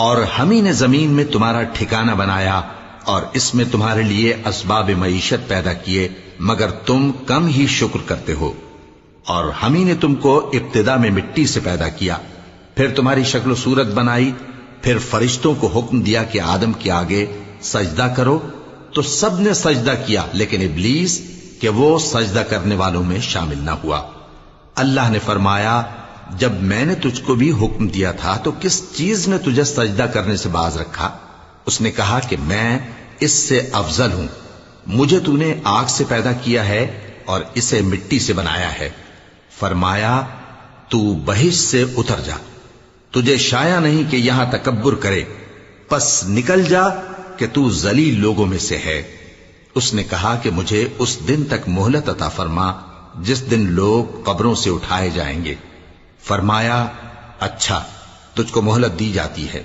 اور ہم ہی نے زمین میں تمہارا ٹھکانہ بنایا اور اس میں تمہارے لیے اسباب معیشت پیدا کیے، مگر تم کم ہی شکر کرتے ہو۔ اور ہم ہی نے تم کو ابتدا میں مٹی سے پیدا کیا، پھر تمہاری شکل و صورت بنائی، پھر فرشتوں کو حکم دیا کہ آدم کے آگے سجدہ کرو، تو سب نے سجدہ کیا لیکن ابلیس کہ وہ سجدہ کرنے والوں میں شامل نہ ہوا۔ اللہ نے فرمایا، جب میں نے تجھ کو بھی حکم دیا تھا تو کس چیز نے تجھے سجدہ کرنے سے باز رکھا؟ اس نے کہا کہ میں اس سے افضل ہوں، مجھے تو نے آگ سے پیدا کیا ہے اور اسے مٹی سے بنایا ہے۔ فرمایا، تو بہشت سے اتر جا، تجھے شایع نہیں کہ یہاں تکبر کرے، پس نکل جا کہ تو ذلیل لوگوں میں سے ہے۔ اس نے کہا کہ مجھے اس دن تک مہلت عطا فرما جس دن لوگ قبروں سے اٹھائے جائیں گے۔ فرمایا، اچھا، تجھ کو مہلت دی جاتی ہے۔